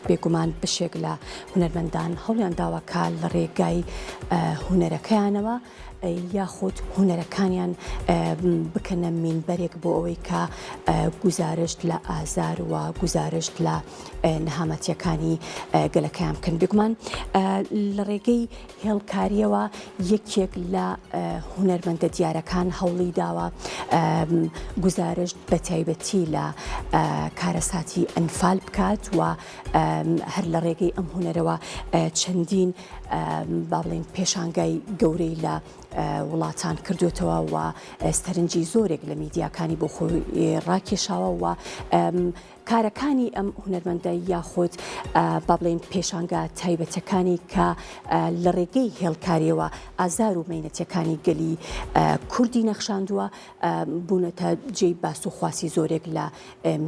بێگومان بشێک لە هونەرمەندان هەوڵیان داواکە لە ڕێگای هونەرەکەیانەوە یاخود هونەرەکانیان بکەنە مینبەرێک بۆ ئەوەی کە گزارشت لە ئازار و گزارشت لە نەهامەتیەکانی گەلەکەیان بکەن. بێگومان لە ڕێگەی هێڵکاریەوە یەکێک لە هونەرمەندە دیارەکان هەوڵی داوە گزارشت بە تایبەتی لە کارەساتی ئەنفال بکات و هەر لە ڕێگەی ئەم هونەرەوە چەندین با بڵێن پێشانگای گەورەی لە وڵاتان کردوێتەوە و سەرنجی زۆرێک لە میدیاکانی بۆ خۆی ڕاکێشاوە و کارەکانی ئەم هونەرمەندە یاخود با بڵێن پێشانگا تایبەتەکانی کە لە ڕێگەی هێڵکاریەوە ئازار و مەینەتیەکانی گەلی کوردی نەخشاندووە بوونەتە جێی باس و خواسی زۆرێک لە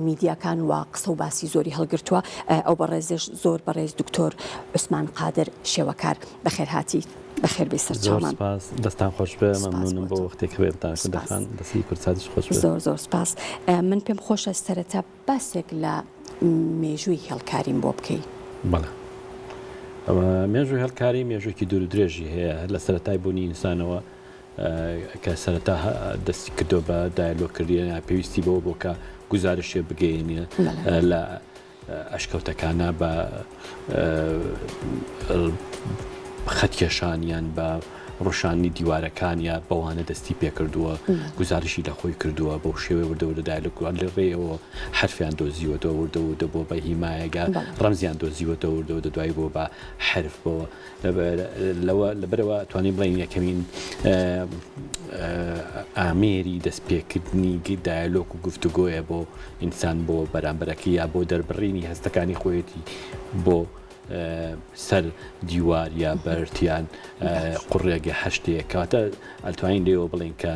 میدیاکان و قسە و باسی زۆری هەڵگرتووە. ئەو بەڕێزش زۆر بەڕێز دکتۆر عوسمان قادر شێوەکار بەخێر هاتی بەخێر بێ سەرچاومان. دەستان خۆش بێ، مەمنونم بۆ وەختێک کە بێتان دەخان دەستی کورساتیش خۆش بێ. زۆر زۆر سپاس. من پێم خۆشە سەرەتا باسێک لە مێژووی هێڵکاریم بۆ بکەی. بەڵێ مێژووی هێڵکاری مێژووکی دوور و درێژی هەیە لە سەرەتای بوونی ئینسانەوە کە سەرەتا دەستی کردو بە دایلۆکردن پێویستی بەوە بۆ کە گزارشێ بگەینە لە ئەشکەوتەکانە بە خەتکێشانیان بە ڕۆشانی دیوارەکان یا بەوانە دەستی پێکردووە گزارشی لە خۆی کردووە بەو شێوێ وردەوردەدای لە ڕێەوە حرفیان دۆزیوەتەوە وردەوردە بۆ بە هیمایەگە ڕەمزیان دۆزیوەتەوە وردەوردە دوای بۆ بە حرف بۆ لەبەرەوە توانین بڵین یەکەمین ئامێری دەستپێکردنی دایلۆک و گفتوگۆیە بۆ ئینسان بۆ بەرامبەرەکەی یا بۆ دەربڕینی هەستەکانی خۆیەتی بۆ سەر دیوار یا بەرتیان قوڕێگە هەشتەیە کاتە ئەتوانین لێەوە بڵین کە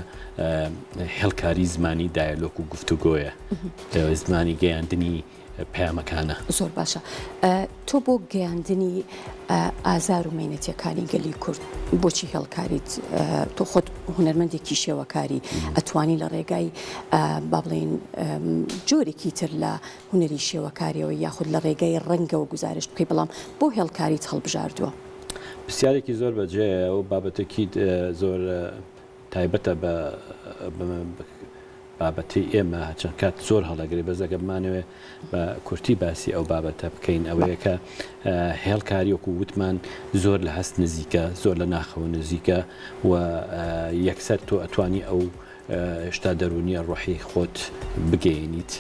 هێڵکاری زمانی دایلۆک و گفتوگۆیە زمانی گەیاندنی پەیامەکانە. زۆر باشە. تۆ بۆ گەیاندنی ئازار و مەینەتیەکانی گەلی کورد بۆچی هێڵکاریت تۆ خۆت هونەرمەندێکی شێوەکاری ئەتوانی لە ڕێگای با بڵێن جۆرێکی تر لە هونەری شێوەکاریەوە یاخود لە ڕێگای ڕەنگەوە گزارش بکەی بەڵام بۆ هێڵکاریت هەڵبژاردووە؟ پرسیارێکی زۆر بەجێیە و بابەتێکی زۆر تایبەتە بە بابەتی ئێمە چەند کات زۆر هەڵەگری بەزەگە بمانەوێ بە کورتی باسی ئەو بابەتە بکەین ئەوەیە کە هێڵکاری وەکو وتمان زۆر لە هەست نزیکە زۆر لە ناخەوە نزیکە و یەکسەر تۆ ئەتوانی ئەو شتا دەرونیە ڕۆحی خۆت بگەینیت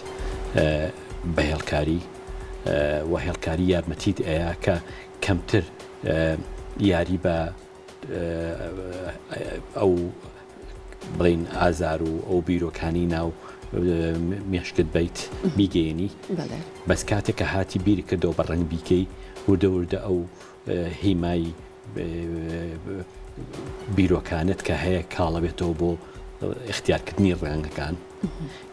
بە هێڵکاری و هێڵکاری یارمەتیت ئەیە کە کەمتر یاری بە ئەو بڵین ئازار و ئەو بیرۆکانی ناو مێشکت بیت بیگەێنی بەس کاتێک کە هاتی بیری کردەوە بە ڕەنگ بیکەی وردە ئەو هیمای بیرۆکانت کە هەیە کاڵەبێتەوە بۆ اختیارکردنی ڕەنگەکان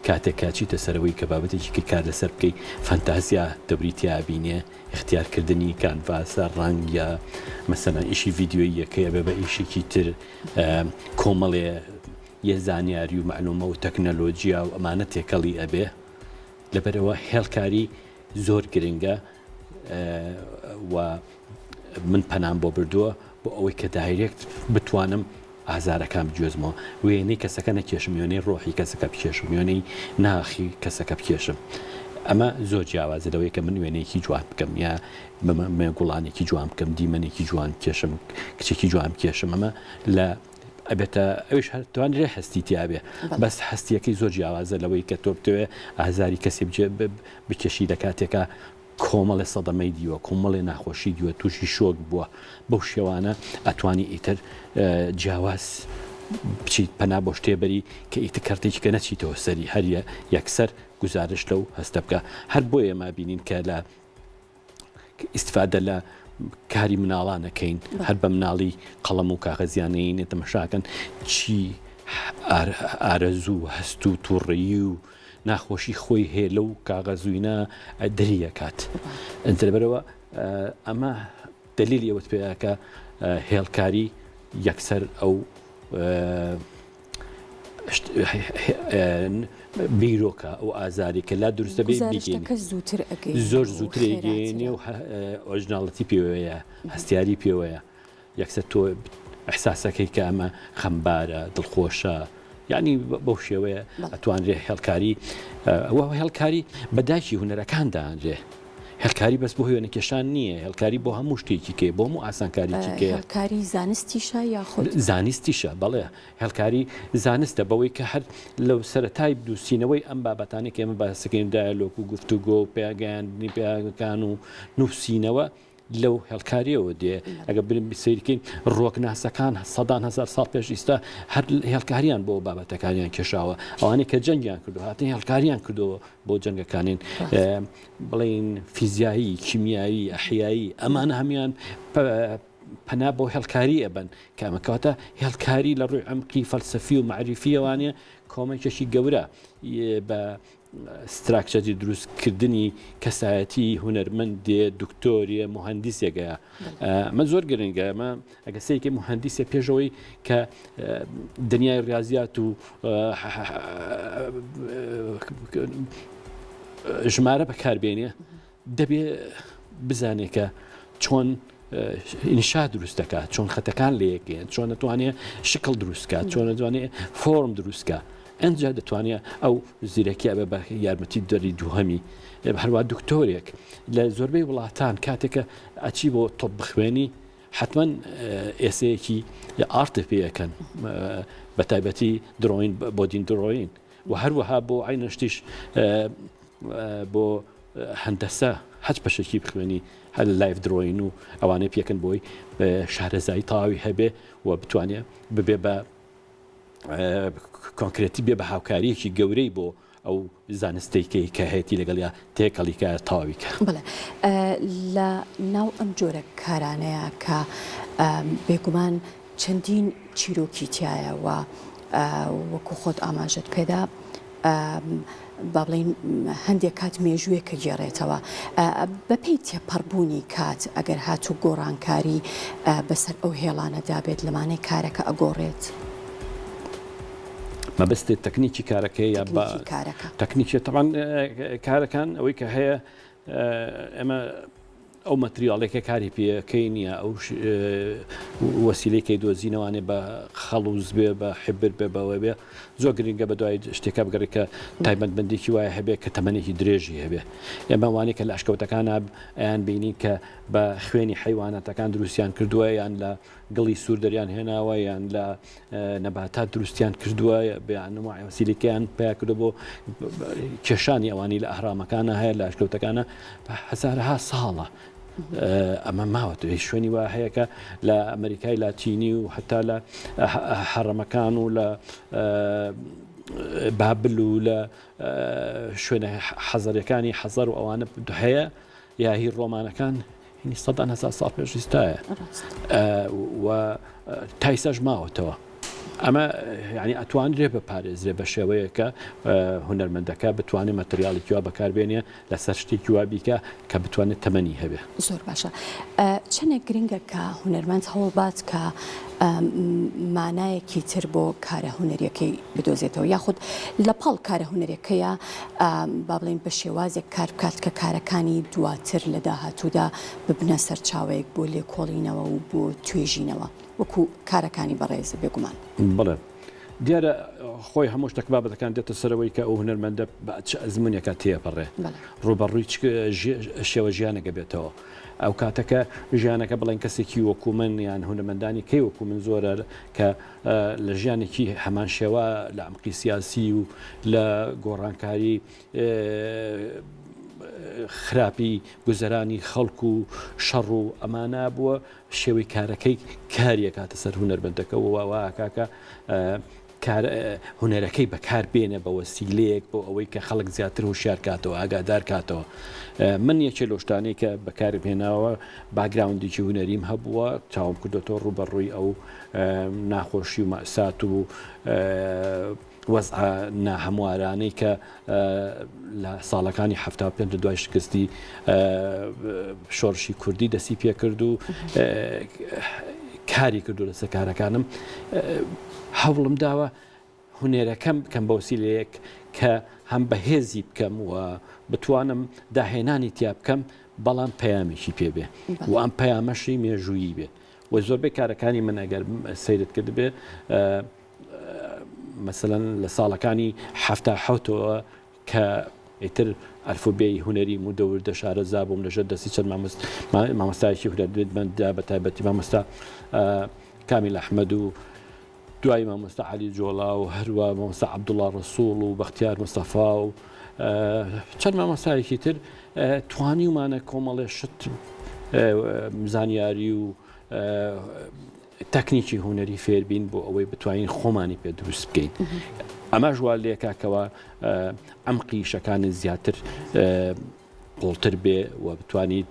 کاتێک کاچیتە سەرەوەی کە بابەتێکی کە کار لەسەر بکەی فەنتازیا دەبریتیا بینێ اختیارکردنی کانڤاسە ڕەنگ یا مەسەلەن ئیشی ڤیدیۆیی یەکەیە بێ بە ئیشێکی تر کۆمەڵێ یە زانیاری و مەعلومە و تەکنەلۆجیا و ئەمانە تێکەڵی ئەبێ لەبەرەوە هێڵکاری زۆر گرنگە و من پەنام بۆ بردووە بۆ ئەوەی کە دایرێکت بتوانم ئازارەکان بگوێزمەوە وێنەی کەسەکە نەکێشم وێنەی ڕۆحی کەسەکە بکێشم وێنەی ناخی کەسەکە بکێشم ئەمە زۆر جیاوازە لەوەی کە من وێنەیەکی جوان بکەم یا گوڵانێکی جوان بکەم دیمەنێکی جوان کێشم کچێکی جوان کێشم ئەمە لە ئەبێتە ئەوش توانرێ هەستی تیاابێ بەس هەستیەکەی زۆر جیاوازە لەوەی کە تۆ بتوێ ئازاری کەسی بکێشی لە کاتێکە کۆمەڵێ سەدەمەی دیوە کۆمەڵێ ناخۆشی دیوە تووشی شۆک بووە بەو شێوانە ئەتوانی ئیتر جیاواز بچیت پەنا بۆ شتێبەری کە ئیتر کەرتێکی کە نەچیتەوە سەری هەریە یەکسەر گزارش لەو هەستە بکە هەر بۆ ئێمە بینین کە لە ئیسفادە لە کاری مناڵانەکەین هەر بە مناڵی قەڵەم و کاغەزیانەی تەمەشاکەن چی ئارەزوو هەست و تووڕێی و ناخۆشی خۆی هەیە لەو کاغەزوینە دەریەکات ئەنتەبەرەوە ئەمە دلیلی ئەوەت پێیاکە هێڵکاری یەکسەر ئەو بیرۆکە ئەو ئازاری کە لا دروستە بێ زۆر زووتر ئەگەێنێ و ئۆریژناڵەتی پێوەیە هەستیاری پێوەیە یەکسەر تۆ ئەحساسەکەی کە ئەمە خەمبارە دڵخۆشە یعنی بەو شێوەیە ئەتوانرێ هێڵکاری ئەوە هێڵکاری بەداکی هونەرەکان داهەنرێ هێڵکاری بەس بۆ هێوێنە کێشان نییە هێڵکاری بۆ هەموو شتێکی کێ بۆ هەموو ئاسانکاریی کێ هێڵکاری زانستیشە یاخود زانستیشە بەڵێ هێڵکاری زانستە بەوەی کە هەر لەو سەرەتای دووسینەوەی ئەم بابەتانی کە ئێمە باسەکەین دایلۆک و گفتوگۆ و پێگەیاندنی پێیاگەکان و نووسینەوە لەو هێڵکاریەوە دێ ئەگە برم سیرکەین ڕۆکناسەکان سەدان هزار ساڵ پێش ئیستا هەر هێڵکاریان بۆ بابەتەکانیان کێشاوە ئەوانەی کە جەنگیان کردو هاتن هێڵکاریان کردەوە بۆ جەنگەکانین بڵین فیزیایی کیمیایی ئەحیایی ئەمانە هەمیان پەنا بۆ هێڵکاری ئەبن کامەکەواتە هێڵکاری لە ڕووی عەمقی فەلسەفی و معریفیەوانە کۆمەکێکی گەورە بە ستراکچەری دروستکردنی کەسایەتی هونەرمەندێ دکتۆریە مهندسێگەیە ئەمە زۆر گرنگە ئەمە ئەگە سەیەکی مهندسێ پێشەوەی کە دنیای ریاضیات و ژمارە بەکاربێنێ دەبێ بزانێت کە چۆن ئینشا دروست دەکات چۆن خەتەکان لە یەکێن چۆن دەتوانێت شکل دروستکات چۆن دەتوانێت فۆرم دروستکە ئەنجا دەتوانێت ئەو زیرەکیە بە یارمەتی دەری دووهەمی هەروە دکتۆرێک لە زۆربەی وڵاتان کاتێکە ئەچی بۆ تۆپ بخوێنی حتمما ئێسەیەکی ئارتە پێەکەن بە تایبەتی درۆین بۆ دین درۆین و هەروەها بۆ عینە شتیش بۆ هەندەسە هەچ بەشێکی بخوێنی هەر لایف درۆین و ئەوانەی پێکەن بۆی شارەزایی تەواوی هەبێ و بتوانێت ببێ بە کۆنکرێتی بێ بە هاوکاریەکی گەورەی بۆ ئەو زانستەیەکی کە هەیەی لەگەڵیا تێکەڵیکە تەواویکە بڵێ لە ناو ئەم جۆرە کارانەیە کە بێگومان چەندین چیرۆکی تایە و وەکو خۆت ئاماژت پێدا با بڵین هەندێک کات مێژوویەکە گێڕێتەوە بەپێی تێپەڕبوونی کات ئەگەر هاتوو گۆڕانکاری بەسەر ئەو هێڵانەدا بێت لەمانەی کارەکە ئەگۆڕێت مەبەستێت تەکنیکی کارەکەی یا تەکنیکی تەمان کارەکان ئەوەی کە هەیە ئەمە ئەو مەتریاڵێکە کاری پێەکەی نییە ئەو وەسیلەیەکی دۆزینەوانێ بە خەڵوز بێ بە حبر بێ بەوە بێ زۆر گرنگە بە دوای شتێکە بگەڕێکە تایبەتمەندێکی وایە هەبێ کە تەمەنێکی درێژی هەبێ ئێمە وانەیە کە لە عشکەوتەکان ئەیان بینی کە بە خوێنی حیوانەتەکان دروستیان کردووە یان لە گڵی سوور دەریان هێناوە یان لە نەباتات دروستیان کردووە بەیانەوە وەسیلەکەیان پیا کردو بۆ کێشانی ئەوانی لە ئەهرامەکانە هەیە لە عشکەوتەکانە هەزارها ساڵە ئەمە ماوەت شوێنی وا هەیەکە لە ئەمریکای لاتینی و هەتا لە حەڕەمەکان و لە بابل و لە شوێنە حەزەرەکانی حەزەر و ئەوانە هەیە یا هی ڕۆمانەکان هینی سەدان هەزار ساڵ پێش ئێستایە و تایسەش ماوەتەوە ئەمە یعنی ئەتوانرێ بپارێزرێ بە شێوەیە کە هونەرمەندەکە بتوانێت مەتریاڵێکی وا بەکاربێنێ لەسەر شتێکی وا بیکە کە بتوانێت تەمەنی هەبێ زۆر باشە چەندێک گرنگە کە هونەرمەند هەوڵبات کە مانایەکی تر بۆ کارە هونەریەکەی بدۆزێتەوە یاخود لە پاڵ کارە هونەرەکەیە با بڵێن بە شێوازێک کار بکات کە کارەکانی دواتر لە داهاتوودا ببنە سەرچاوەیەک بۆ لێکۆڵینەوە و بۆ توێژینەوە وەکو کارەکانی بەڕێز بێگومان بڵێ دیارە خۆی هەموو شتێک بابەتەکان دێتە سەرەوەی کە ئەو هونەرمەندە ئەزمونێکە تێپەڕێ ڕوبەڕووی شێوە ژیانەکە بێتەوە ئەو کاتەکە ژیانەکە بڵێن کەسێکی وەکو من یان هونەرمەندانی کەی وەکو من زۆرە کە لە ژیانێکی هەمان شێوە لە عەمقی سیاسی و لە گۆڕانکاری خراپی گوزەرانی خەڵک و شەڕ و ئەمانە بووە شێوەی کارەکەی کاریە کاتە سەر هونەرمەندەکە وواوا کاکە هونەرەکەی بەکار بێنە بە وەسیلەیەک بۆ ئەوەی کە خەڵک زیاتر هوشیار کاتەوە ئاگادار کاتەوە من یەکێ لە شتانەی کە بەکاربهێناوە باگراوندێکی هونەریم هەبووە چاوم کردوەوە ڕوبەڕووی ئەو ناخۆشی و مەئسات و وەزع ناهەموارانەی کە لە ساڵەکانی هەفتا پێنج دوای شکستی شۆڕشی کوردی دەستی پێ کرد و کاری کردو لەسەر کارەکانم هەوڵم داوە هونێرەکەم بکەم بە وسیلەیەک کە هەم بەهێزی بکەم و بتوانم داهێنانی تیا بکەم بەڵام پەیامێکی پێبێ و ئەم پەیامەشی مێژوویی بێ و زۆربەی کارەکانی من ئەگەر سەیرت کرد بێ مثلەن لە ساڵەکانی هەفتا حەوتەوە کە ئیتر ئەلفوبێی هوەری مودەوردە شارەزا بووم لەژێر دەستی چەند مامۆستایەکی هونەرمەنددا بە تایبەتی مامۆستا کامیل ئەحمەد و دوای مامۆستا عەلی جۆڵا و هەروە مامۆستا عەبدوڵڵا ڕەسوڵ و بەختیار مستەفا و چەند مامۆستایەکی تر توانیمانە کۆمەڵێ شت زانیاری و تەکنیکی هوەری فێربین بۆ ئەوەی بتوانین خۆمانی پێ دروست بکەین. ئەمە ژوال لێکاکەوە ئەمقی شەکانت زیاتر قوڵتر بێ و بتوانیت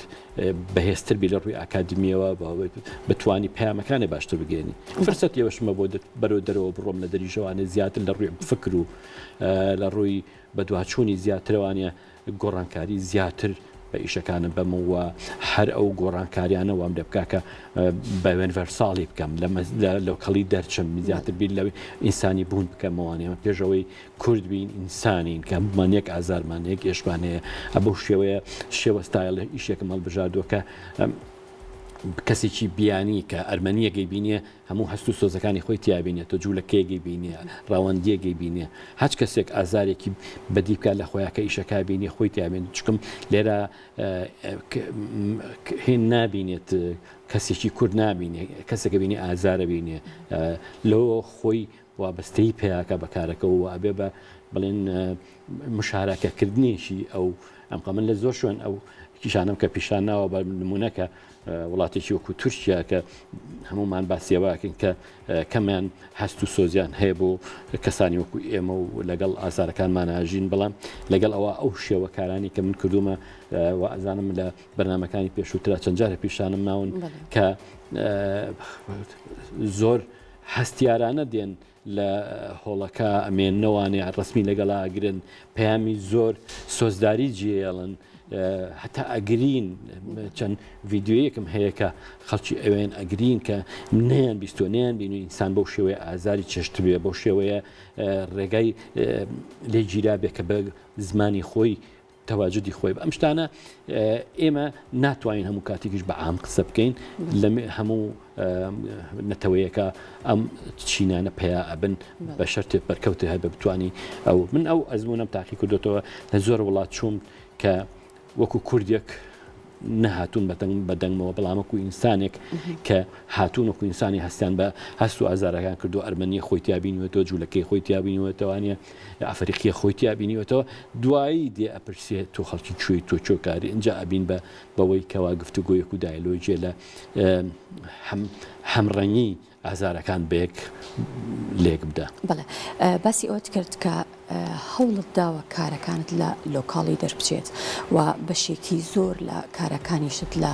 بەهێزتر بێ لە ڕووی ئاکادمیەوە بتوانی پەیامەکانی باشتر بگەێنی. فرسەت ێوەشمە بۆ بەرەو دەرەوە بڕۆم لە دەریژەوانە زیاتر لە ڕووی فکر و لە ڕووی بەدواچوونی زیاترەوانە گۆڕانکاری زیاتر بە ئیشەکانم بەمەوە هەر ئەو گۆڕانکاریانە وام لێ بکاکە بە وێنڤەرساڵی بکەم لەو کەڵی دەرچم زیاتر بیر لەوەی ئینسانی بوون بکەمەوانێمە پێشەوەی کورد بین ئینسانین کە مانیەک ئازارمانەیەک ئێشبانەیە ئەبەو شێوەیە شێوە ستایل ئیشێکم هەڵبژاردووە کە کەسێکی بیانی کە ئەرمەنیەکەی بینێ هەموو هەست و سۆزەکانی خۆی تیابینێت تۆ جوولەکەیەکی بینێ ڕاوەندیەکەی بینێ هەچ کەسێک ئازارێکی بەدی بکات لە خۆیاکە ئیشەکە بینێ خۆی تیابێن چکم لێرە هێن نابینێت کەسێکی کورد نابینێ کەسێکە بینێ ئازارە بینێ لەوە خۆی وابەستەی پێیاکە بەکارەکە و ئەبێ بە بڵێن مشارەکەکردنیشی ئەو ئەم من لە زۆر شوێن ئەو کیشانم کە پیشان ناوە بە نمونونەکە وڵاتێکی وەکو تورکیا کە هەمومان باسیێواکەین کە کەمیان هەست و سۆزیان هەیە بۆ کەسانی وەکو ئێمە و لەگەڵ ئازارەکانمانەژین بەڵام لەگەڵ ئەوە ئەو شێوەکارانی کە من کردومە و ئەزانم لە بەرنمەکانی پێشووترا چەند جارە پیشانم ناون کە زۆر هەستیارانە دێن لە هۆڵەکە ئەمێننەوانێ ڕسمی لەگەڵا ئەگرن پەیامی زۆر سۆزداری جێڵن هەتا ئەگرین چەند ڤیددیوەیەکم هەیە کە خەڵکی ئەوێن ئەگرین کە نەیان بیستۆنیان بین و ئینسان بەو شێوەیە ئازاری چێشتر بێ بەو شێوەیە ڕێگای لێ گیرا بێ کە بە زمانی خۆی تەواجدی خۆی بە ئەم شتانە ئێمە ناتوانین هەموو کاتێکیش بە عام قسە بکەین لە هەموو نەتەوەیەکە ئەم چینانە پیا ئەبن بە شەرتێ بەرکەوتە هەیە بە بتوانی ئەو من ئەو ئەزمونەم تاقی کردوێتەوە لە زۆر وڵات چوون کە وەکو کوردێک نەهاتوون بەدەنگمەوە بەڵامەکو ئینسانێک کە هاتوون وەکو ئینسانی هەستیان بە هەست و ئازارەکان کردو ئەرمەنیە خۆی تیابینیوێتەوە جوولەکەی خۆی تیابینیوێتەوانە ئەفریقیە خۆی تیابینیوێتەوە دوایی دێ ئەپرسێت تۆ خەڵکی کوێی تۆ چۆکاری اینجا ئەبین بەوەی کەوا گفتوگۆیەک و دایلۆجێ لە هەمڕەنگی ئازارەکان بێک لێک بدە. بەڵێ باسی ئەوت کرد کە هەوڵت داوە کارەکانت لە لۆکاڵی دەربچێت و بەشێکی زۆر لە کارەکانیشت لە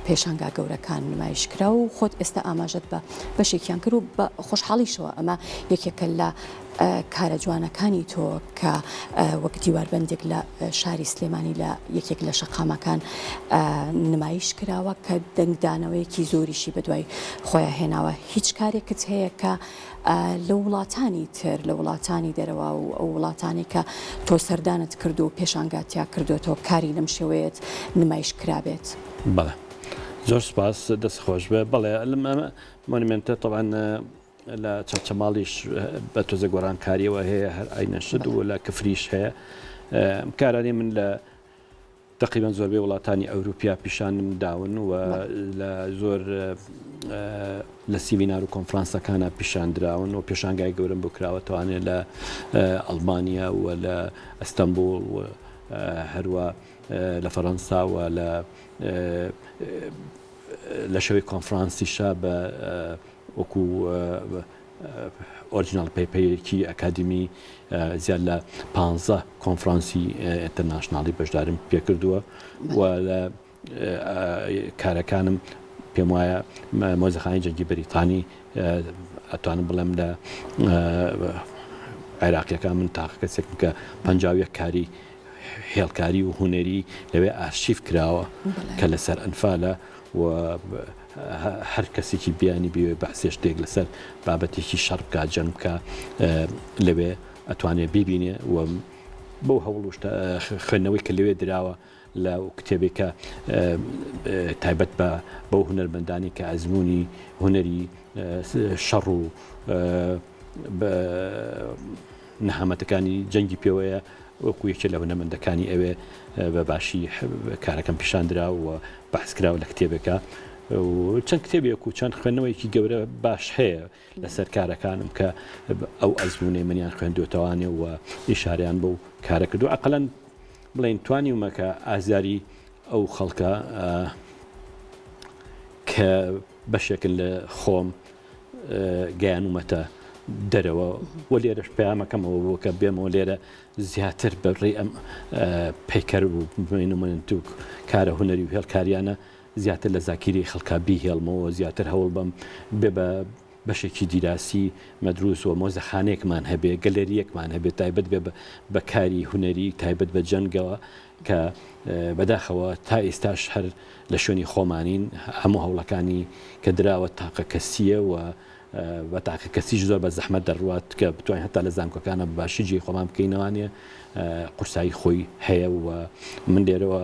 پێشانگا گەورەکان نمایشکرا و خۆت ئێستا ئاماژت بە بەشێکیان کرد و بە خۆشحاڵیشەوە ئەمە یەکێکە لە کارە جوانەکانی تۆ کە وەک دیواربەندێک لە شاری سلێمانی لە یەکێک لە شەقامەکان نمایش کراوە کە دەنگدانەوەیەکی زۆریشی بەدوای خۆیان هێناوە هیچ کارێکت هەیە کە لە وڵاتانی تر لە وڵاتانی دەرەوە و ئەو وڵاتانی کە تۆ سەردانت کرد و پێشانگاتیا کردوێتەوە کاری لەم شێوەیەت نمایش کرابێت. بەڵێ زۆر سپاس دەستخۆش بێ بەڵێ لەمە مۆنیمنتە تەوان لە چەماڵیش بە تۆزە گۆڕانکاریەوە هەیە هەر ئاینەشت و لە کفریش هەیە کارانی من لە تقریبان زۆربەی وڵاتانی ئەوروپیا پیشانم داون و لە زۆر لە سیمینار و کۆنفرانسەکانە پیشاندراون و پێشانگای گەورم بۆ کراوەتوانێت لە ئەڵمانیا و لە ئەستەمبول و هەروە لە فەڕەنسا و لە شەوەی کۆنفرانسیشە بە وەکو ئۆریجینال پێپەیەکی ئەکادمی زیاد لە 15 کۆنفرانسی ئینتەرناشناڵی بەشدارم پێکردووە و لە کارەکانم پێم وایە مۆزەخانەی جەنگی بەریتانی ئەتوانم بڵێم لە عێراقیەکان من تاقە کەسێکم کە 51 کاری هێڵکاری و هوەری لەوێ ئارشیف کراوە کە لەسەر ئەنفالە و هەر کەسێکی بیانی بێ بەسێ شتێک لەسەر بابەتێکی شەڕ بکە جەنگ بکە لەوێ ئەتوانێت ببینێ و بەو هەوڵ خوێندنەوەی کە لەوێ دراوە لە کتێبێکە تایبەت بە بەو هونەرمەندانی کە ئەزمموی هوەری شەڕ و نەهامەتەکانی جەنگی پێوەیە وەکو یەکێ لە هونەرمەندەکانی ئەوێ بە باشی کارەکەم پیشاندرا و بەحسکراوە لە کتێبێکە و چەند کتێبێک و چەند خوێندنەوەیکی گەورە باش هەیە لەسەر کارەکانم کە ئەو ئەزمونێ منیان خوێندوێتەوانێ و ئیشاریان بەو کارە کردو ئەقلەن بڵێن توانیومە کە ئازاری ئەو خەڵکە کە بەشێکن لە خۆم گەیانومەتە دەرەوە و لێرەش پەیامەکەمەوە بۆ کە بێمەوە لێرە زیاتر بەڕێ ئەم پەیکەر و بمێنمەن و کارە هوەری و هێڵکاریانە زیاتر لە زاکیری خەڵکا بیهێڵمەوە زیاتر هەوڵ بەم بێ بە بەشێکی دیراسی مەدروس و مۆزەخانەیەکمان هەبێ گەلەریەکمان هەبێت تایبەت بێ بە کاری هوەری تایبەت بە جەنگەوە کە بەداخەوە تا ئێستاش هەر لە شوێنی خۆمانین هەموو هەوڵەکانی کە دراوە تاقە کەسیە و بە تاقە کەسیش زۆر بە زەحمەت دەڕوات کە بتوانین هەتا لە زانکۆکانە باشیجی خۆمان بکەینەوانێ قورسایی خۆی هەیە و من لێرەوە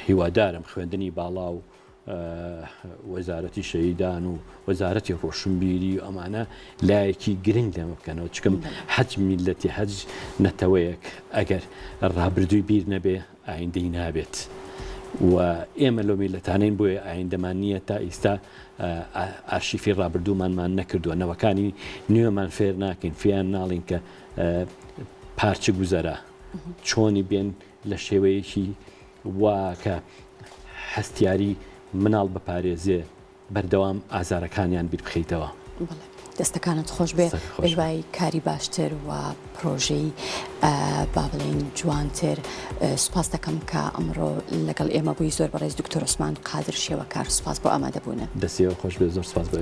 هیوادارم خوێندنی باڵا و وەزارەتی شەهیدان و وەزارەتی ڕۆشنبیری و ئەمانە لایەکی گرنگ لێمە بکەنەوە چکەم حەج میلەتی حەج نەتەوەیەک ئەگەر ڕابردووی بیر نەبێ ئایندەی نابێت و ئێمە لەو میلەتانەین بۆیە ئایندەمان نییە تا ئێستا ئارشیفی ڕابردوومانمان نەکردووە نەوەکانی نوێمان فێر ناکەین فیان ناڵین کە پارچە گوزەرە چۆنی بێن لە شێوەیەکی واکە هەستیاری مناڵ بپارێزێ بەردەوام ئازارەکانیان بیر بخەیتەوە. دەستەکانت خۆش بێ بەژوای کاری باشتر و پرۆژەی با بڵێن جوانتر سوپاس دەکەم کە ئەمڕۆ لەگەڵ ئێمە بووی زۆر بەڕێز دکتۆر عوسمان قادر شێوەکار سوپاس بۆ ئامادەبوونە دەستیەوە خۆش بێ زۆر سوپاس بۆ